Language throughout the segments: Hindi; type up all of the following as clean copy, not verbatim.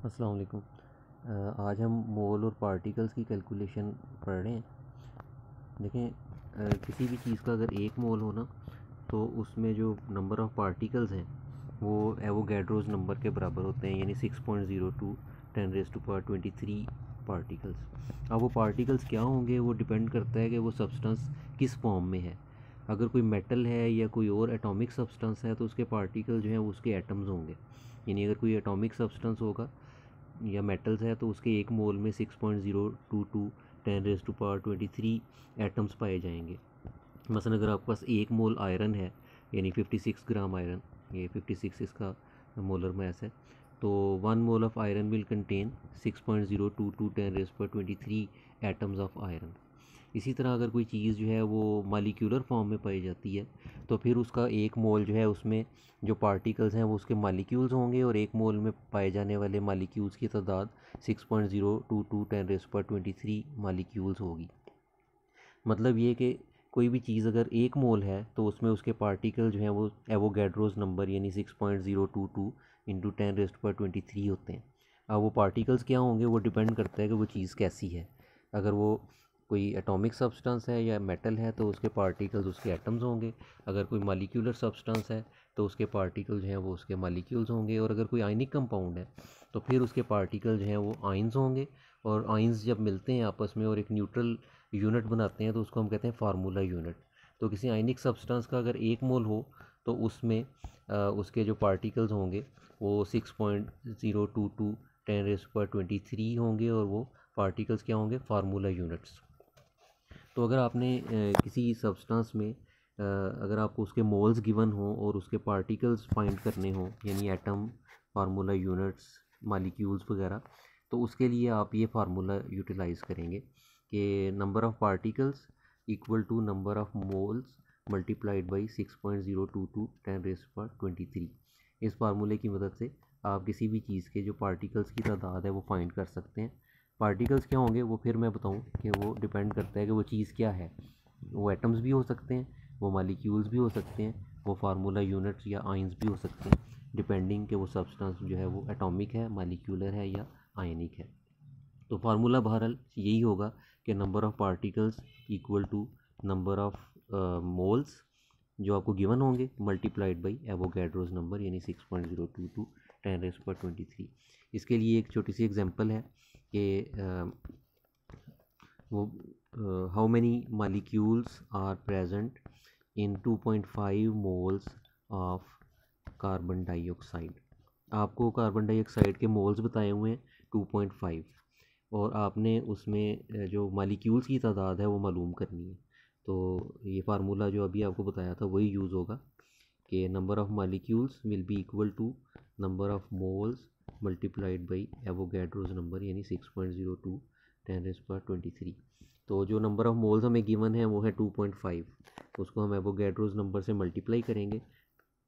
अस्सलाम वालेकुम। आज हम मोल और पार्टिकल्स की कैलकुलेशन पढ़ रहे हैं। देखें, किसी भी चीज़ का अगर एक मोल हो ना, तो उसमें जो नंबर ऑफ़ पार्टिकल्स हैं वो एवोगैड्रोस नंबर के बराबर होते हैं, यानी 6.02 10⁻23 पार्टिकल्स। अब वो पार्टिकल्स क्या होंगे वो डिपेंड करता है कि वो सब्सटेंस किस फॉर्म में है। अगर कोई मेटल है या कोई और एटॉमिक सब्सटेंस है तो उसके पार्टिकल जो हैं वो उसके एटम्स होंगे। यानी अगर कोई एटॉमिक सब्सटेंस होगा या मेटल्स है तो उसके एक मोल में 6.022 10⁻23 एटम्स पाए जाएंगे। मसलन अगर आपके पास एक मोल आयरन है, यानी 56 ग्राम आयरन, ये 56 इसका मोलर मास है, तो 1 mole of iron will contain 6.022 10⁻23 atoms of iron. इसी तरह अगर कोई चीज़ जो है वो मालिक्यूलर फॉर्म में पाई जाती है तो फिर उसका एक मोल जो है उसमें जो पार्टिकल्स हैं वो उसके मालिक्यूल्स होंगे, और एक मोल में पाए जाने वाले मालिक्यूल्स की तादाद 6.022 10⁻23 मालिक्यूल्स होगी। मतलब ये कि कोई भी चीज़ अगर एक मोल है तो उसमें उसके पार्टिकल जो हैं वो एवोगैड्रोस नंबर यानी 6.022 इंटू 10⁻23 होते हैं। अब वो पार्टिकल्स क्या होंगे वो डिपेंड करता है कि वो चीज़ कैसी है। अगर वो कोई एटॉमिक सब्सटेंस है या मेटल है तो उसके पार्टिकल्स उसके एटम्स होंगे। अगर कोई मालिक्यूलर सब्सटेंस है तो उसके पार्टिकल जो हैं वो उसके मालिक्यूल्स होंगे। और अगर कोई आयनिक कंपाउंड है तो फिर उसके पार्टिकल जो हैं वो आयंस होंगे। और आयंस जब मिलते हैं आपस में और एक न्यूट्रल यूनिट बनाते हैं तो उसको हम कहते हैं फार्मूला यूनिट। तो किसी आयनिक सब्सटेंस का अगर एक मोल हो तो उसमें उसके जो पार्टिकल्स होंगे वो 6.022 10⁻23 होंगे, और वो पार्टिकल्स क्या होंगे, फार्मूला यूनिट्स। तो अगर आपने किसी सब्सटेंस में अगर आपको उसके मोल्स गिवन हो और उसके पार्टिकल्स फाइंड करने हो, यानी एटम, फार्मूला यूनिट्स, मालिक्यूल्स वगैरह, तो उसके लिए आप ये फार्मूला यूटिलाइज़ करेंगे कि number of particles equal to number of moles multiplied by 6.022 10⁻23। इस फार्मूले की मदद से आप किसी भी चीज़ के जो पार्टिकल्स की तादाद है वो फाइंड कर सकते हैं। पार्टिकल्स क्या होंगे वो फिर मैं बताऊं कि वो डिपेंड करता है कि वो चीज़ क्या है। वो एटम्स भी हो सकते हैं, वो मालिक्यूल्स भी हो सकते हैं, वो फार्मूला यूनिट्स या आयंस भी हो सकते हैं, डिपेंडिंग कि वो सब्सटेंस जो है वो एटॉमिक है, मालिक्यूलर है या आयनिक है। तो फार्मूला बहरहाल यही होगा कि number of particles equal to number of moles जो आपको गिवन होंगे मल्टीप्लाइड बाई एवोगैड्रोस नंबर यानी 6.022 10⁻23। इसके लिए एक छोटी सी एग्जांपल है कि वो how many molecules are present in 2.5 moles of carbon dioxide. आपको कार्बन डाइऑक्साइड के मोल्स बताए हुए हैं 2.5, और आपने उसमें जो मालिक्यूल्स की तादाद है वो मालूम करनी है। तो ये फार्मूला जो अभी आपको बताया था वही यूज़ होगा कि number of molecules will be equal to number of moles multiplied by Avogadro's number यानी 6.02 10⁻23। तो जो नंबर ऑफ़ मोल्स हमें गिवन है वो है 2.5, उसको हम एवोगैड्रोस नंबर से मल्टीप्लाई करेंगे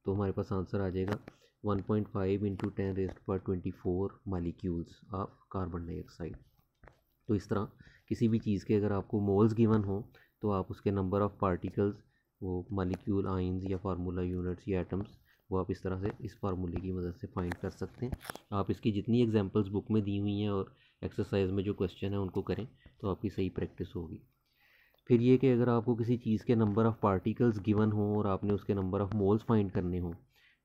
तो हमारे पास आंसर आ जाएगा 1.5 into 10⁻24 molecules of carbon dioxide. तो इस तरह किसी भी चीज़ के अगर आपको मोल्स गिवन हो तो आप उसके नंबर ऑफ़ पार्टिकल्स, वो मालिक्यूल, आयंस या फार्मूला यूनिट्स या एटम्स, वो आप इस तरह से इस फार्मूले की मदद से फाइंड कर सकते हैं। आप इसकी जितनी एग्जांपल्स बुक में दी हुई हैं और एक्सरसाइज में जो क्वेश्चन है उनको करें तो आपकी सही प्रैक्टिस होगी। फिर ये कि अगर आपको किसी चीज़ के नंबर ऑफ़ पार्टिकल्स गिवन हो और आपने उसके नंबर ऑफ़ मोल्स फाइंड करने हो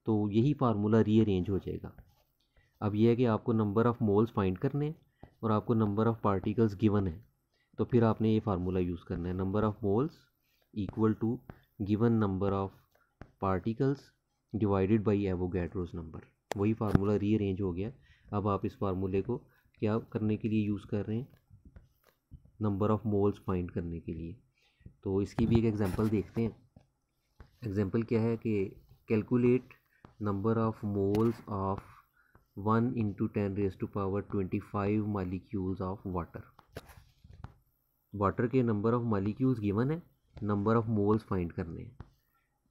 तो यही फार्मूला रीअरेंज हो जाएगा। अब यह है कि आपको नंबर ऑफ़ मोल्स फाइंड करने हैं और आपको नंबर ऑफ़ पार्टिकल्स गिवन है, तो फिर आपने ये फार्मूला यूज़ करना है, number of moles equal to given number of particles divided by Avogadro's number. वही फार्मूला रीअरेंज हो गया। अब आप इस फार्मूले को क्या करने के लिए यूज़ कर रहे हैं, नंबर ऑफ़ मोल्स फाइंड करने के लिए। तो इसकी भी एक एग्जांपल देखते हैं। एग्जांपल क्या है कि calculate number of moles of 1 into 10⁻25 molecules of water. Water के नंबर ऑफ़ मालिक्यूल्स गिवन है, नंबर ऑफ़ मोल्स फाइंड करने हैं।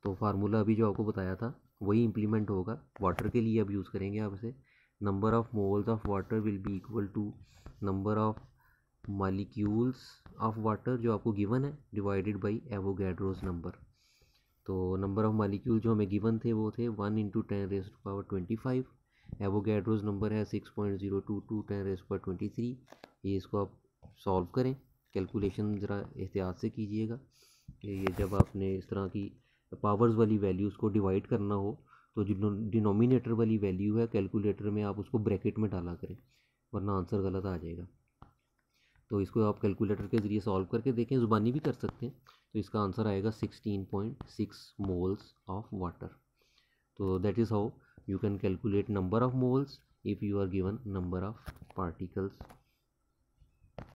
तो फार्मूला अभी जो आपको बताया था वही इम्प्लीमेंट होगा वाटर के लिए। अब यूज़ करेंगे आप इसे, number of moles of water will be equal to number of molecules of water जो आपको गिवन है डिवाइडेड बाई एवोगैड्रोस नंबर। तो नंबर ऑफ़ मालिक्यूल जो हमें गिवन थे वो थे 1 इंटू 10⁻25 एवोगैड्रोस नंबर है 6.022 10⁻23। ये इसको आप सॉल्व करें, कैलकुलेशन ज़रा एहतियात से कीजिएगा कि ये जब आपने इस तरह की पावर्स वाली वैल्यूज़ को डिवाइड करना हो तो जो डिनोमिनेटर वाली वैल्यू है कैलकुलेटर में आप उसको ब्रैकेट में डाला करें, वरना आंसर गलत आ जाएगा। तो इसको आप कैलकुलेटर के ज़रिए सॉल्व करके देखें, ज़ुबानी भी कर सकते हैं। तो इसका आंसर आएगा 16.6 मोल्स ऑफ वाटर। तो that is how you can calculate number of moles if you are given number of particles